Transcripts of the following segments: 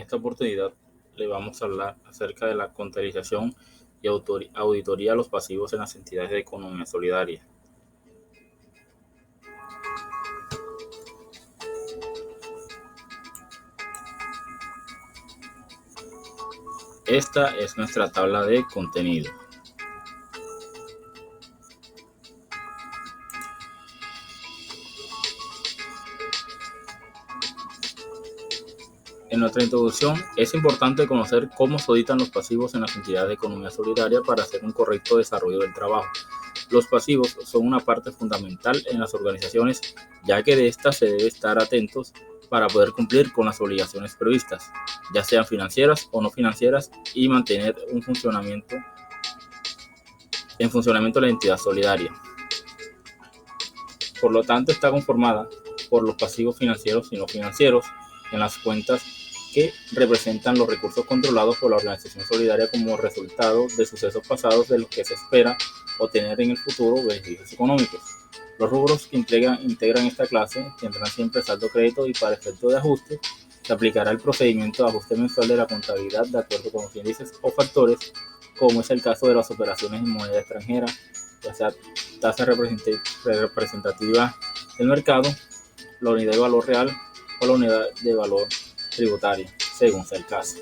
esta oportunidad le vamos a hablar acerca de la contabilización y auditoría de los pasivos en las entidades de economía solidaria. Esta es nuestra tabla de contenido. En nuestra introducción, es importante conocer cómo se auditan los pasivos en las entidades de economía solidaria para hacer un correcto desarrollo del trabajo. Los pasivos son una parte fundamental en las organizaciones, ya que de estas se debe estar atentos para poder cumplir con las obligaciones previstas, ya sean financieras o no financieras, y mantener en funcionamiento la entidad solidaria. Por lo tanto, está conformada por los pasivos financieros y no financieros en las cuentas que representan los recursos controlados por la organización solidaria como resultado de sucesos pasados de los que se espera obtener en el futuro beneficios económicos. Los rubros que integran esta clase tendrán siempre saldo crédito y para efecto de ajuste se aplicará el procedimiento de ajuste mensual de la contabilidad de acuerdo con los índices o factores, como es el caso de las operaciones en moneda extranjera, ya sea tasa representativa del mercado, la unidad de valor real o la unidad de valor tributaria, según sea el caso.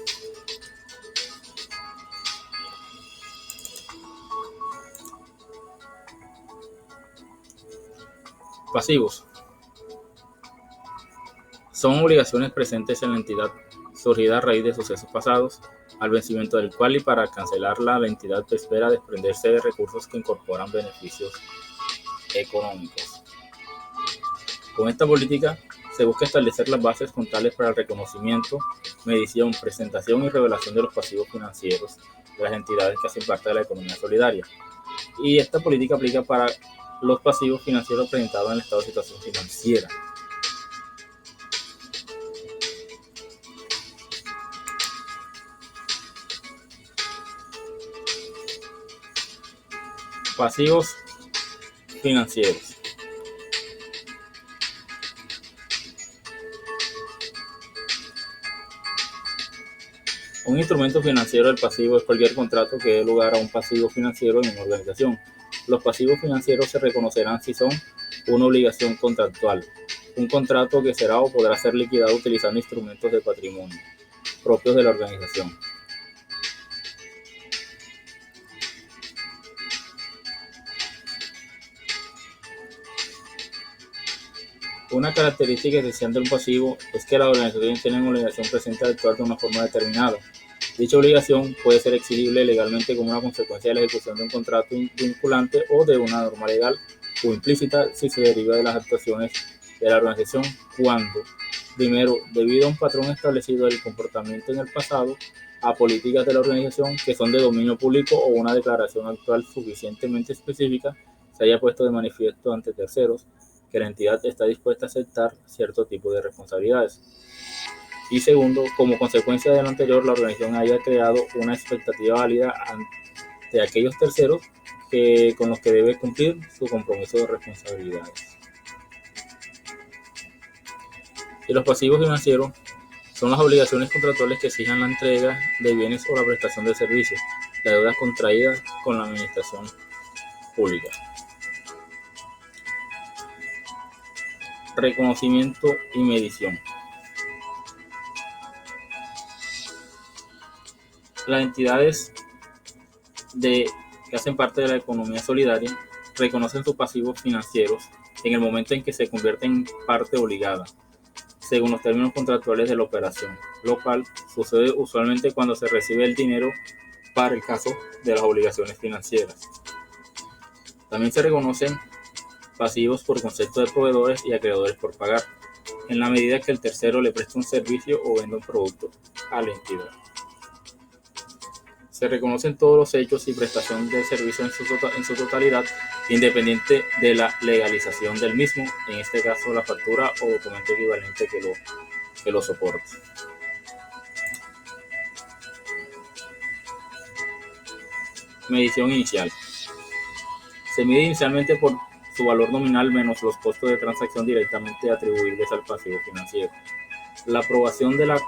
Pasivos son obligaciones presentes en la entidad surgidas a raíz de sucesos pasados, al vencimiento del cual y para cancelarla la entidad espera desprenderse de recursos que incorporan beneficios económicos. Con esta política se busca establecer las bases contables para el reconocimiento, medición, presentación y revelación de los pasivos financieros de las entidades que hacen parte de la economía solidaria. Y esta política aplica para los pasivos financieros presentados en el estado de situación financiera. Pasivos financieros. Un instrumento financiero del pasivo es cualquier contrato que dé lugar a un pasivo financiero en una organización. Los pasivos financieros se reconocerán si son una obligación contractual, un contrato que será o podrá ser liquidado utilizando instrumentos de patrimonio propios de la organización. Una característica esencial de un pasivo es que las organizaciones tienen obligación presente de actuar de una forma determinada. Dicha obligación puede ser exigible legalmente como una consecuencia de la ejecución de un contrato vinculante o de una norma legal o implícita si se deriva de las actuaciones de la organización cuando, primero, debido a un patrón establecido del comportamiento en el pasado, a políticas de la organización que son de dominio público o una declaración actual suficientemente específica, se haya puesto de manifiesto ante terceros que la entidad está dispuesta a aceptar cierto tipo de responsabilidades. Y segundo, como consecuencia de lo anterior, la organización haya creado una expectativa válida ante aquellos terceros con los que debe cumplir su compromiso de responsabilidades. Y los pasivos financieros son las obligaciones contractuales que exijan la entrega de bienes o la prestación de servicios, las deudas contraídas con la administración pública. Reconocimiento y medición. Las entidades que hacen parte de la economía solidaria reconocen sus pasivos financieros en el momento en que se convierten en parte obligada, según los términos contractuales de la operación, lo cual sucede usualmente cuando se recibe el dinero para el caso de las obligaciones financieras. También se reconocen pasivos por concepto de proveedores y acreedores por pagar, en la medida que el tercero le presta un servicio o venda un producto a la entidad. Se reconocen todos los hechos y prestación del servicio en su totalidad, independiente de la legalización del mismo, en este caso la factura o documento equivalente que lo soporte. Medición inicial. Se mide inicialmente por su valor nominal menos los costos de transacción directamente atribuibles al pasivo financiero. La aprobación de la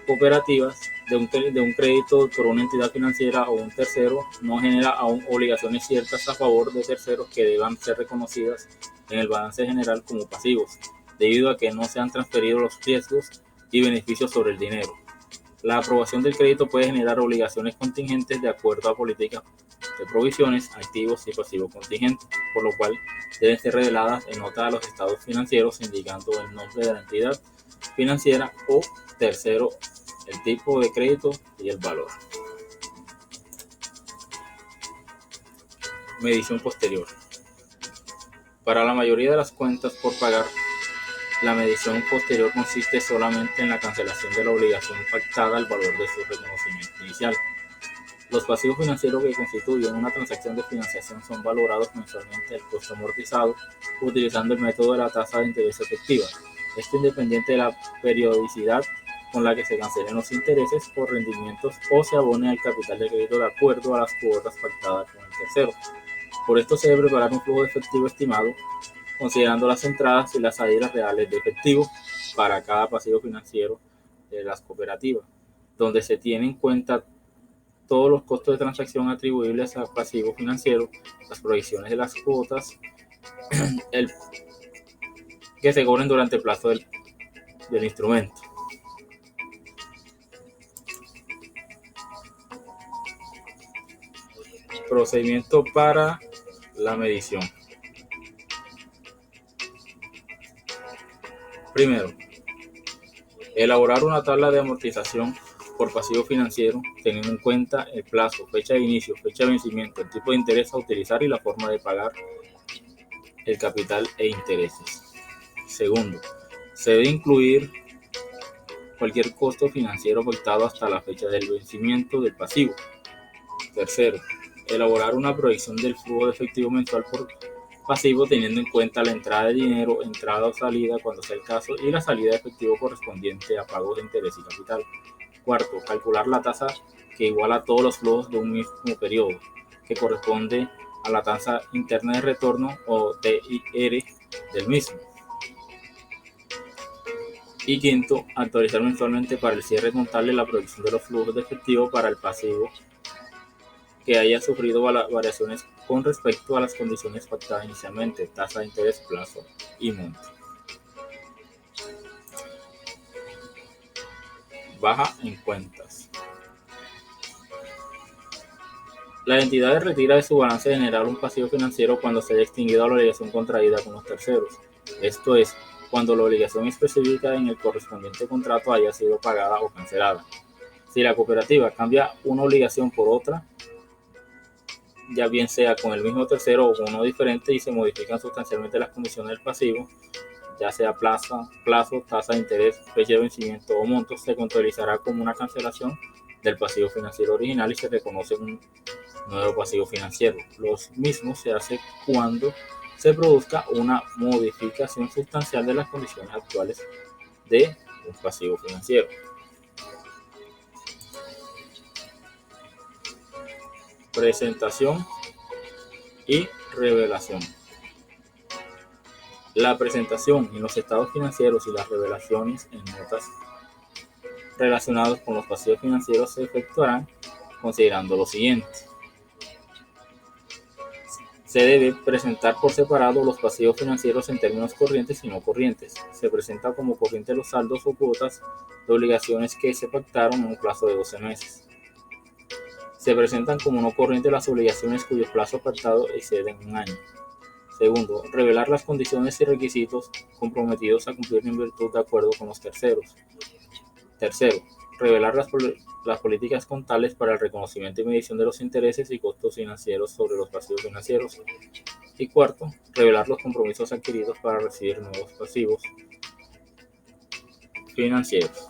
cooperativas de un crédito por una entidad financiera o un tercero no genera aún obligaciones ciertas a favor de terceros que deban ser reconocidas en el balance general como pasivos, debido a que no se han transferido los riesgos y beneficios sobre el dinero. La aprobación del crédito puede generar obligaciones contingentes de acuerdo a políticas de provisiones, activos y pasivos contingentes, por lo cual deben ser reveladas en nota a los estados financieros indicando el nombre de la entidad financiera o tercero, el tipo de crédito y el valor. Medición posterior. Para la mayoría de las cuentas por pagar, la medición posterior consiste solamente en la cancelación de la obligación pactada al valor de su reconocimiento inicial. Los pasivos financieros que constituyen una transacción de financiación son valorados mensualmente al costo amortizado utilizando el método de la tasa de interés efectiva. Esto independiente de la periodicidad con la que se cancelen los intereses o rendimientos o se abone al capital de crédito de acuerdo a las cuotas pactadas con el tercero. Por esto se debe preparar un flujo de efectivo estimado considerando las entradas y las salidas reales de efectivo para cada pasivo financiero de las cooperativas, donde se tiene en cuenta todos los costos de transacción atribuibles al pasivo financiero, las provisiones de las cuotas que se cobren durante el plazo del instrumento. Procedimiento para la medición. Primero, elaborar una tabla de amortización por pasivo financiero, teniendo en cuenta el plazo, fecha de inicio, fecha de vencimiento, el tipo de interés a utilizar y la forma de pagar el capital e intereses. Segundo, se debe incluir cualquier costo financiero pactado hasta la fecha del vencimiento del pasivo. Tercero, elaborar una proyección del flujo de efectivo mensual por pasivo teniendo en cuenta la entrada de dinero, entrada o salida cuando sea el caso y la salida de efectivo correspondiente a pagos de interés y capital. Cuarto, calcular la tasa que iguala todos los flujos de un mismo periodo, que corresponde a la tasa interna de retorno o TIR del mismo. Y quinto, actualizar mensualmente para el cierre contable la proyección de los flujos de efectivo para el pasivo que haya sufrido variaciones con respecto a las condiciones pactadas inicialmente, tasa de interés, plazo y monto. Baja en cuentas. La entidad retira de su balance general un pasivo financiero cuando se haya extinguido la obligación contraída con los terceros. Esto es, cuando la obligación específica en el correspondiente contrato haya sido pagada o cancelada. Si la cooperativa cambia una obligación por otra, ya bien sea con el mismo tercero o con uno diferente y se modifican sustancialmente las condiciones del pasivo, ya sea plazo, tasa de interés, fecha de vencimiento o monto, se contabilizará como una cancelación del pasivo financiero original y se reconoce un nuevo pasivo financiero. Los mismos se hace cuando se produzca una modificación sustancial de las condiciones actuales de un pasivo financiero. Presentación y revelación. La presentación en los estados financieros y las revelaciones en notas relacionadas con los pasivos financieros se efectuarán considerando lo siguiente. Se debe presentar por separado los pasivos financieros en términos corrientes y no corrientes. Se presenta como corriente los saldos o cuotas de obligaciones que se pactaron en un plazo de 12 meses. Se presentan como no corrientes las obligaciones cuyos plazos pactados exceden un año. Segundo, revelar las condiciones y requisitos comprometidos a cumplir en virtud de acuerdo con los terceros. Tercero, revelar las políticas contables para el reconocimiento y medición de los intereses y costos financieros sobre los pasivos financieros. Y cuarto, revelar los compromisos adquiridos para recibir nuevos pasivos financieros.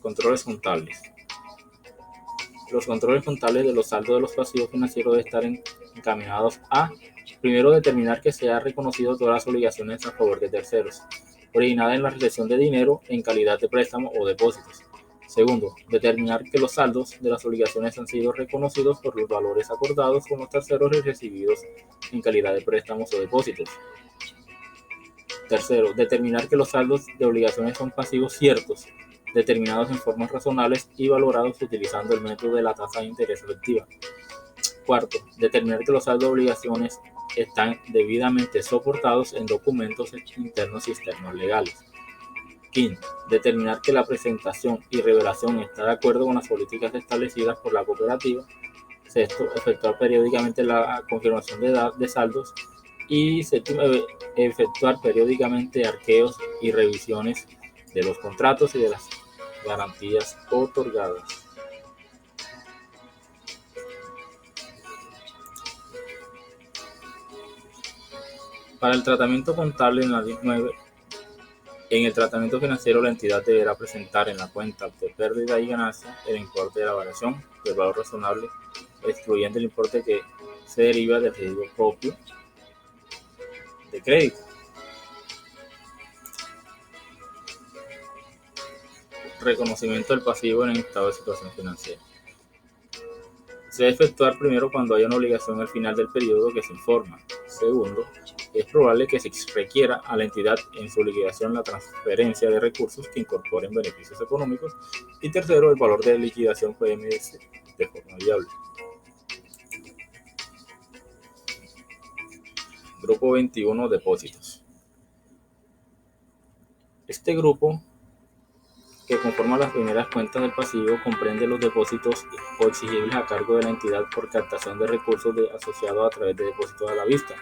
Controles contables. Los controles contables de los saldos de los pasivos financieros deben estar encaminados a, primero, determinar que se han reconocido todas las obligaciones a favor de terceros, originadas en la recepción de dinero en calidad de préstamo o depósitos. Segundo, determinar que los saldos de las obligaciones han sido reconocidos por los valores acordados con los terceros y recibidos en calidad de préstamos o depósitos. Tercero, determinar que los saldos de obligaciones son pasivos ciertos, determinados en formas razonables y valorados utilizando el método de la tasa de interés efectiva. Cuarto, determinar que los saldos de obligaciones están debidamente soportados en documentos internos y externos legales. Quinto, determinar que la presentación y revelación está de acuerdo con las políticas establecidas por la cooperativa. Sexto, efectuar periódicamente la confirmación de saldos. Y séptimo, efectuar periódicamente arqueos y revisiones de los contratos y de las garantías otorgadas. Para el tratamiento contable en la ley 9, en el tratamiento financiero la entidad deberá presentar en la cuenta de pérdida y ganancia el importe de la variación del valor razonable, excluyendo el importe que se deriva del residuo propio de crédito. Reconocimiento del pasivo en el estado de situación financiera. Se debe efectuar primero cuando haya una obligación al final del periodo que se informa. Segundo, es probable que se requiera a la entidad en su liquidación la transferencia de recursos que incorporen beneficios económicos. Y tercero, el valor de liquidación puede medirse de forma viable. Grupo 21, depósitos. Este grupo, que conforma las primeras cuentas del pasivo, comprende los depósitos o exigibles a cargo de la entidad por captación de recursos asociados a través de depósitos a la vista,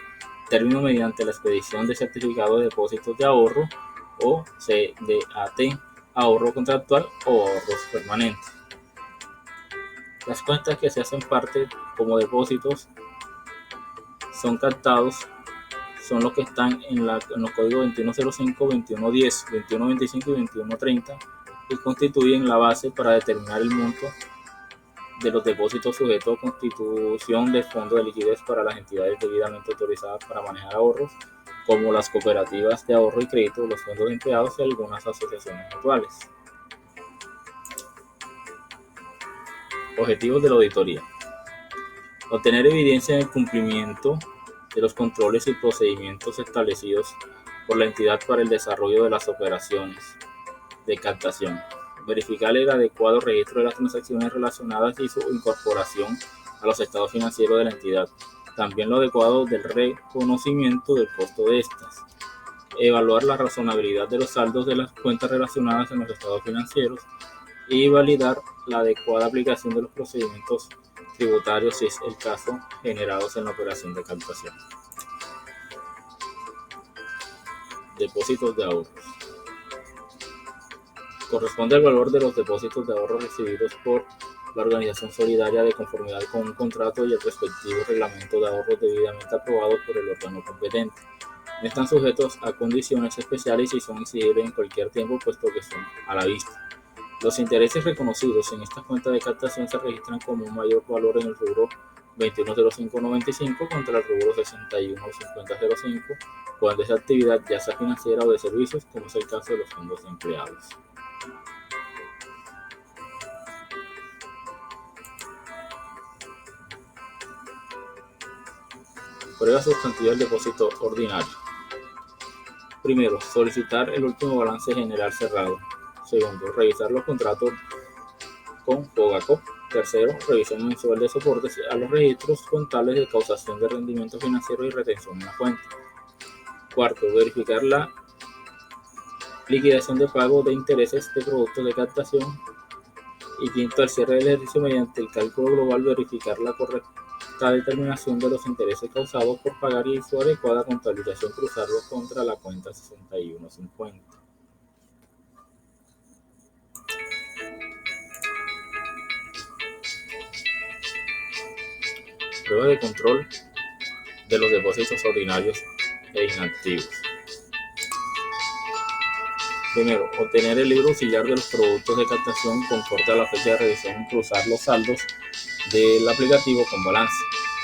término mediante la expedición de certificado de depósitos de ahorro o CDAT, ahorro contractual o ahorros permanentes. Las cuentas que se hacen parte como depósitos son captados son los que están en los códigos 2105, 2110, 2125 y 2130 y constituyen la base para determinar el monto de los depósitos sujetos a constitución de fondos de liquidez para las entidades debidamente autorizadas para manejar ahorros, como las cooperativas de ahorro y crédito, los fondos de empleados y algunas asociaciones mutuales. Objetivos de la auditoría. Obtener evidencia del cumplimiento de los controles y procedimientos establecidos por la entidad para el desarrollo de las operaciones de captación. Verificar el adecuado registro de las transacciones relacionadas y su incorporación a los estados financieros de la entidad. También lo adecuado del reconocimiento del costo de estas. Evaluar la razonabilidad de los saldos de las cuentas relacionadas en los estados financieros y validar la adecuada aplicación de los procedimientos tributarios, si es el caso, generados en la operación de captación. Depósitos de ahorros. Corresponde al valor de los depósitos de ahorro recibidos por la organización solidaria de conformidad con un contrato y el respectivo reglamento de ahorros debidamente aprobado por el órgano competente. No están sujetos a condiciones especiales y son exigibles en cualquier tiempo, puesto que son a la vista. Los intereses reconocidos en esta cuenta de captación se registran como un mayor valor en el rubro 210595 contra el rubro 615005 cuando esa actividad ya sea financiera o de servicios, como es el caso de los fondos de empleados. Prueba sustantiva del depósito ordinario. Primero, solicitar el último balance general cerrado. Segundo, revisar los contratos con FOGACOP. Tercero, revisión mensual de soportes a los registros contables de causación de rendimiento financiero y retención en la cuenta. Cuarto, verificar la liquidación de pago de intereses de productos de captación. Y quinto, al cierre del ejercicio, mediante el cálculo global, verificar la correcta determinación de los intereses causados por pagar y su adecuada contabilización, cruzarlos contra la cuenta 6150. Prueba de control de los depósitos ordinarios e inactivos. Primero, obtener el libro auxiliar de los productos de captación conforme a la fecha de revisión y cruzar los saldos del aplicativo con balance.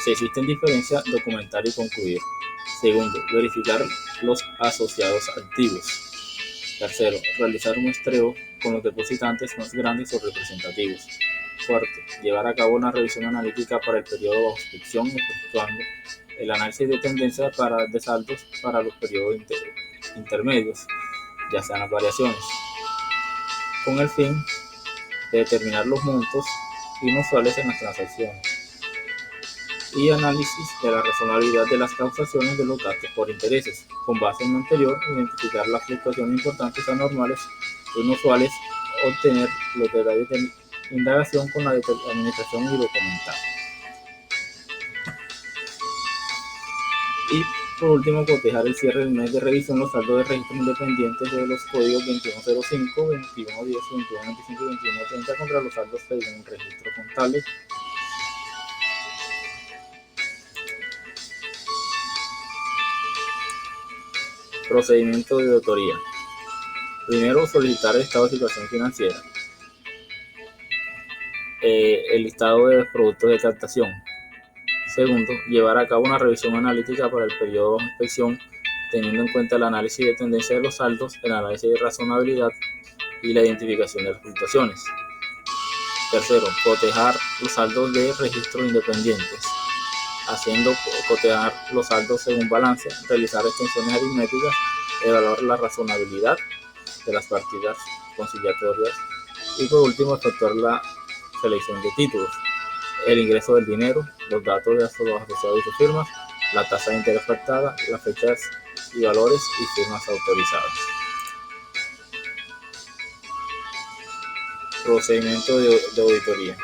Si existen diferencias, documentar y concluir. Segundo, verificar los asociados activos. Tercero, realizar un muestreo con los depositantes más grandes o representativos. Cuarto, llevar a cabo una revisión analítica para el periodo bajo inscripción, efectuando el análisis de tendencia de saldos para los periodos de interés. intermedios, ya sean las variaciones, con el fin de determinar los montos inusuales en las transacciones y análisis de la razonabilidad de las causaciones de los gastos por intereses. Con base en lo anterior, identificar las fluctuaciones importantes, anormales o inusuales, obtener los detalles de indagación con la administración y documentar. Y por último, cotejar el cierre del mes de revisión, los saldos de registros independientes de los códigos 2105, 2110, 2125 y 2130 contra los saldos según registro contable. Procedimiento de auditoría. Primero, solicitar el estado de situación financiera, el listado de los productos de captación. Segundo, llevar a cabo una revisión analítica para el periodo de inspección, teniendo en cuenta el análisis de tendencia de los saldos, el análisis de razonabilidad y la identificación de las fluctuaciones. Tercero, cotejar los saldos de registros independientes, haciendo cotejar los saldos según balance, realizar extensiones aritméticas, evaluar la razonabilidad de las partidas conciliatorias y por último efectuar la selección de títulos, el ingreso del dinero, los datos de los asociados y sus firmas, la tasa de interés pactada, las fechas y valores y firmas autorizadas. Procedimiento de auditoría.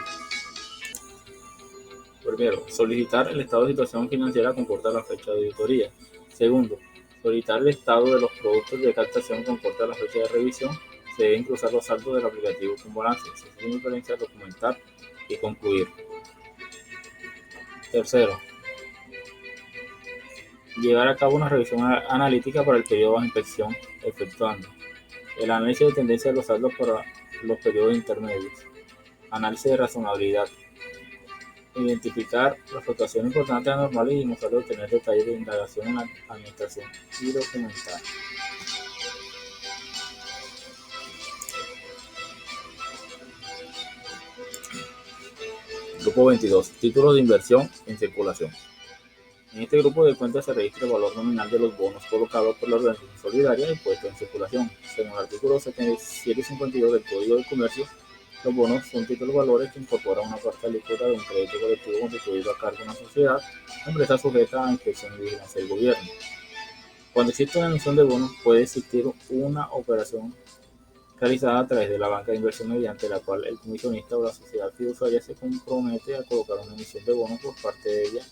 Primero, solicitar el estado de situación financiera comporta la fecha de auditoría. Segundo, solicitar el estado de los productos de captación comporta la fecha de revisión. Se deben cruzar los saldos del aplicativo con balance, si es una diferencia, documentar y concluir. Tercero, llevar a cabo una revisión analítica para el periodo de inspección, efectuando el análisis de tendencia de los saldos para los periodos intermedios, análisis de razonabilidad, identificar las fluctuaciones importantes anormales y mostrar obtener detalles de indagación en la administración y documentar. Grupo 22. Títulos de inversión en circulación. En este grupo de cuentas se registra el valor nominal de los bonos colocados por la organización solidaria y puestos en circulación. Según el artículo 77 y 52 del Código de Comercio, los bonos son títulos valores que incorporan una parte alícuota de un crédito colectivo constituido a cargo de una sociedad, empresa sujeta a inspección y vigilancia del gobierno. Cuando existe una emisión de bonos, puede existir una operación realizada a través de la banca de inversión mediante la cual el comisionista o la sociedad fiduciaria se compromete a colocar una emisión de bonos por parte de ella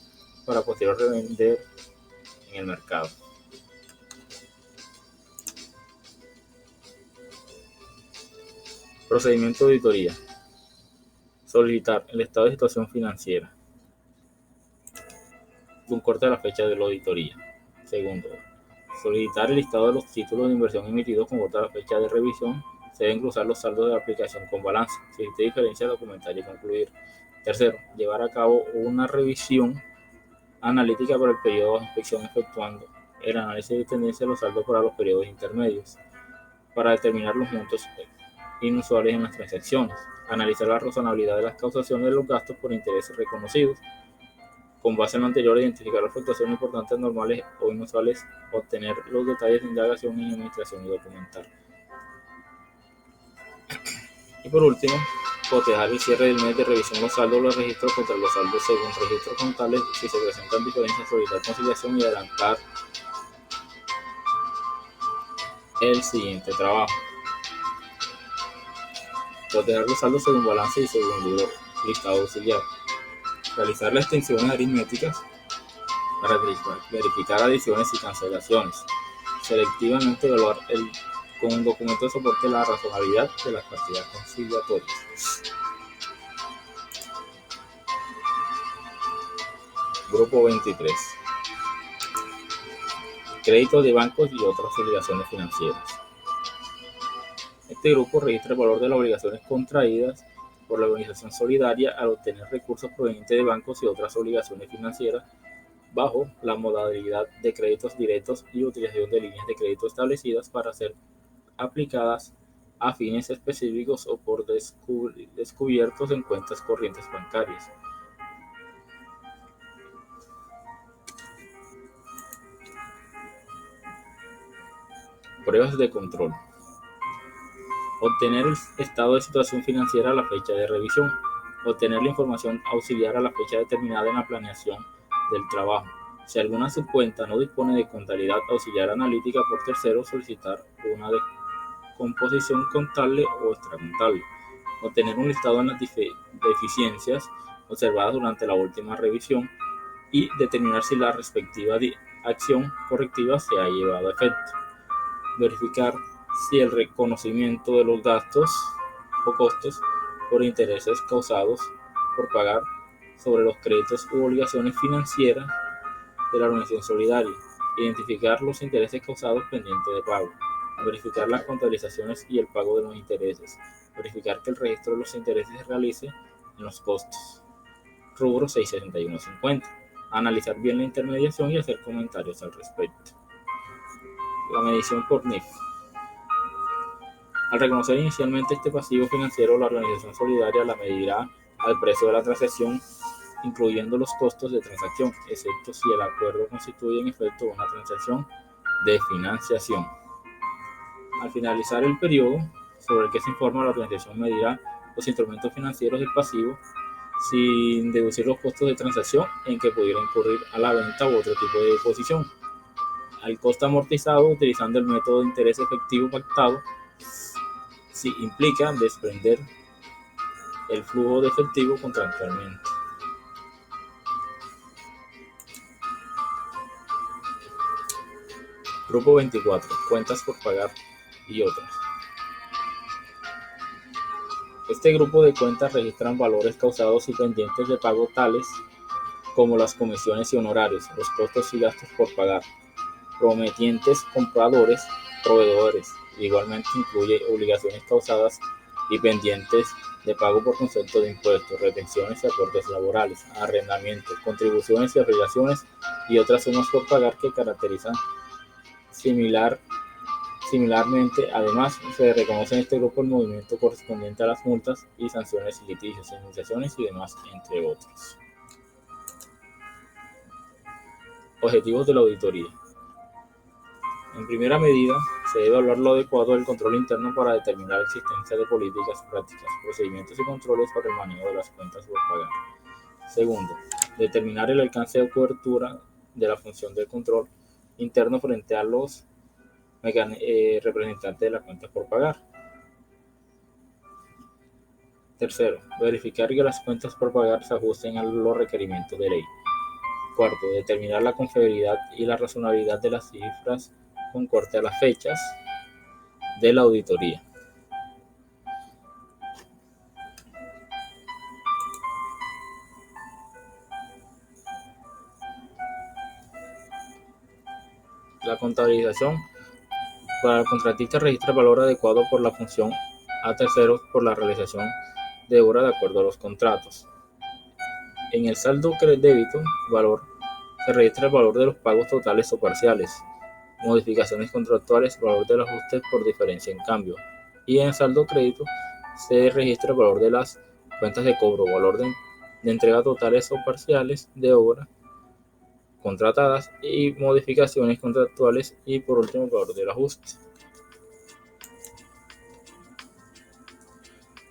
para posteriormente revender en el mercado. Procedimiento de auditoría. Solicitar el estado de situación financiera con corte a la fecha de la auditoría. Segundo, solicitar el listado de los títulos de inversión emitidos con corte a la fecha de revisión. Se deben cruzar los saldos de la aplicación con balance. Si existe diferencia, documentar y concluir. Tercero, llevar a cabo una revisión analítica para el periodo de inspección, efectuando el análisis de tendencia de los saldos para los periodos intermedios para determinar los montos inusuales en las transacciones, analizar la razonabilidad de las causaciones de los gastos por intereses reconocidos. Con base en lo anterior, identificar las fluctuaciones importantes, normales o inusuales, obtener los detalles de indagación y administración y documentar. Y por último, cotejar el cierre del mes de revisión los saldos de los registros contra los saldos según registros contables si se presentan diferencias, solicitar conciliación y adelantar el siguiente trabajo. Cotejar los saldos según balance y según libro listado auxiliar. Realizar las extensiones aritméticas para verificar adiciones y cancelaciones. Selectivamente evaluar con un documento de soporte la razonabilidad de las partidas conciliatorias. Grupo 23. Créditos de bancos y otras obligaciones financieras. Este grupo registra el valor de las obligaciones contraídas por la organización solidaria al obtener recursos provenientes de bancos y otras obligaciones financieras bajo la modalidad de créditos directos y utilización de líneas de crédito establecidas para ser aplicadas a fines específicos o por descubiertos en cuentas corrientes bancarias. Pruebas de control. Obtener el estado de situación financiera a la fecha de revisión. Obtener la información auxiliar a la fecha determinada en la planeación del trabajo. Si alguna subcuenta no dispone de contabilidad auxiliar analítica por terceros, solicitar una descomposición contable o extracontable. Obtener un listado de las deficiencias observadas durante la última revisión y determinar si la respectiva acción correctiva se ha llevado a efecto. Verificar si el reconocimiento de los gastos o costos por intereses causados por pagar sobre los créditos u obligaciones financieras de la organización solidaria. Identificar los intereses causados pendientes de pago. Verificar las contabilizaciones y el pago de los intereses. Verificar que el registro de los intereses se realice en los costos. Rubro 661.50. Analizar bien la intermediación y hacer comentarios al respecto. La medición por NIF. Al reconocer inicialmente este pasivo financiero, la organización solidaria la medirá al precio de la transacción, incluyendo los costos de transacción, excepto si el acuerdo constituye en efecto una transacción de financiación. Al finalizar el periodo sobre el que se informa, la organización medirá los instrumentos financieros del pasivo sin deducir los costos de transacción en que pudiera incurrir a la venta u otro tipo de deposición. Al costo amortizado utilizando el método de interés efectivo pactado, si implica desprender el flujo de efectivo contractualmente. Grupo 24. Cuentas por pagar y otras. Este grupo de cuentas registran valores causados y pendientes de pago tales como las comisiones y honorarios, los costos y gastos por pagar, prometientes compradores, proveedores. Igualmente incluye obligaciones causadas y pendientes de pago por concepto de impuestos, retenciones y aportes laborales, arrendamientos, contribuciones y afiliaciones y otras sumas por pagar que caracterizan similarmente. Además, se reconoce en este grupo el movimiento correspondiente a las multas y sanciones y litigios, indemnizaciones y demás, entre otros. Objetivos de la auditoría. En primera medida, se debe evaluar lo adecuado del control interno para determinar la existencia de políticas, prácticas, procedimientos y controles para el manejo de las cuentas por pagar. Segundo, determinar el alcance de cobertura de la función del control interno frente a los representantes de las cuentas por pagar. Tercero, verificar que las cuentas por pagar se ajusten a los requerimientos de ley. Cuarto, determinar la confiabilidad y la razonabilidad de las cifras con corte a las fechas de la auditoría. La contabilización. Para el contratista registra el valor adecuado por la función a terceros por la realización de obra de acuerdo a los contratos. En el saldo débito valor se registra el valor de los pagos totales o parciales, modificaciones contractuales, valor del ajuste por diferencia en cambio. Y en el saldo crédito se registra el valor de las cuentas de cobro, valor de entrega totales o parciales de obra contratadas y modificaciones contractuales y por último el valor del ajuste.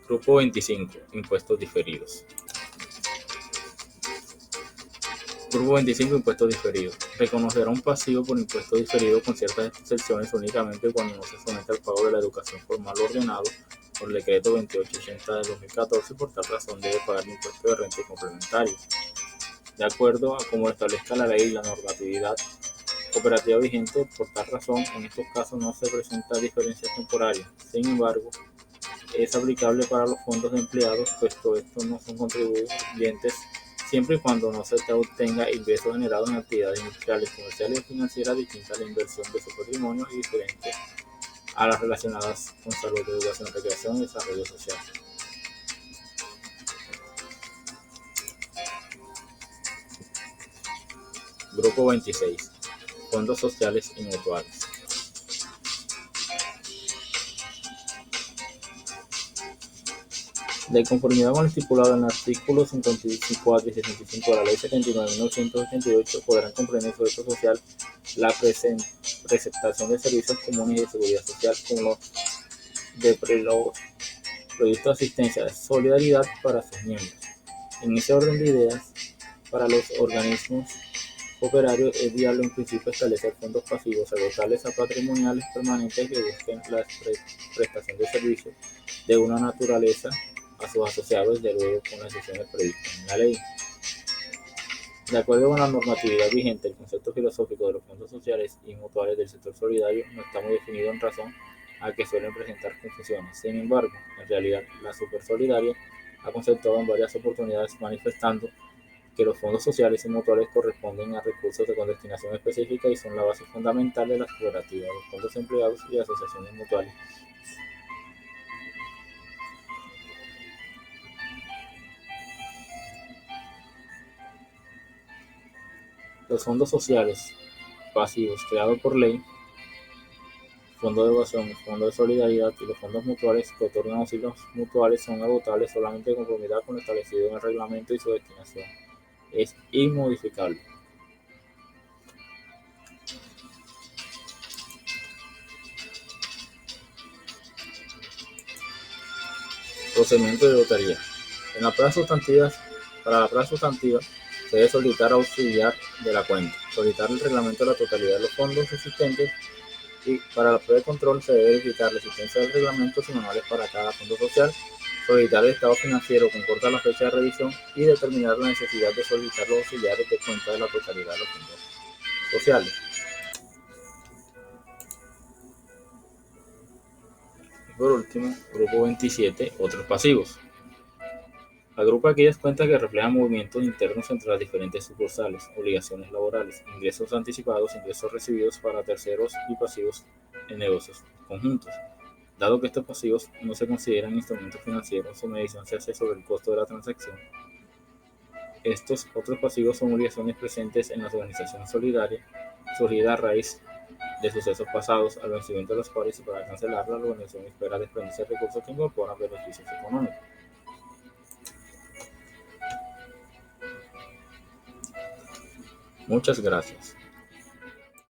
Grupo 25. Impuestos diferidos. Grupo 25. Impuestos diferidos. Reconocerá un pasivo por impuesto diferido con ciertas excepciones únicamente cuando no se somete al pago de la educación formal ordenado por el decreto 2880 de 2014. Por tal razón debe pagar el impuesto de renta complementario, de acuerdo a como establezca la ley y la normatividad operativa vigente. Por tal razón, en estos casos no se presenta diferencia temporaria. Sin embargo, es aplicable para los fondos de empleados, puesto estos no son contribuyentes siempre y cuando no se obtenga ingresos generados en actividades industriales, comerciales o financieras distintas a la inversión de su patrimonio y diferentes a las relacionadas con salud, educación, recreación y desarrollo social. Grupo 26. Fondos sociales y mutuales. De conformidad con lo estipulado en el artículo 54 y 65 de la Ley 79.988, podrán comprender su derecho social la prestación de servicios comunes y de seguridad social, como los de los proyectos de asistencia de solidaridad para sus miembros. En ese orden de ideas, para los organismos operarios es viable en principio establecer fondos pasivos agotables a patrimoniales permanentes que busquen la prestación de servicios de una naturaleza a sus asociados, de luego con las excepciones previstas en la ley. De acuerdo con la normatividad vigente, el concepto filosófico de los fondos sociales y mutuales del sector solidario no está muy definido en razón a que suelen presentar confusiones. Sin embargo, en realidad, la Supersolidaria ha conceptuado en varias oportunidades manifestando que los fondos sociales y mutuales corresponden a recursos con destinación específica y son la base fundamental de las cooperativas, los fondos empleados y asociaciones mutuales. Los fondos sociales pasivos creados por ley, fondo de evasión, fondo de solidaridad y los fondos mutuales que otorgan auxilios mutuales son agotables solamente de conformidad con lo establecido en el reglamento y su destinación es inmodificable. Procedimiento de lotería. En la prueba sustantiva, para la prueba sustantiva, se debe solicitar auxiliar de la cuenta, solicitar el reglamento de la totalidad de los fondos existentes y para la prueba de control se debe verificar la existencia del reglamento semanales para cada fondo social, solicitar el estado financiero con corta la fecha de revisión y determinar la necesidad de solicitar los auxiliares de cuenta de la totalidad de los fondos sociales. Y por último, grupo 27, otros pasivos. Agrupa aquellas cuentas que reflejan movimientos internos entre las diferentes sucursales, obligaciones laborales, ingresos anticipados, ingresos recibidos para terceros y pasivos en negocios conjuntos. Dado que estos pasivos no se consideran instrumentos financieros, su medición se hace sobre el costo de la transacción. Estos otros pasivos son obligaciones presentes en las organizaciones solidarias, surgidas a raíz de sucesos pasados, al vencimiento de los cuales y para cancelarla, la organización espera desprenderse de recursos que incorporan beneficios económicos. Muchas gracias.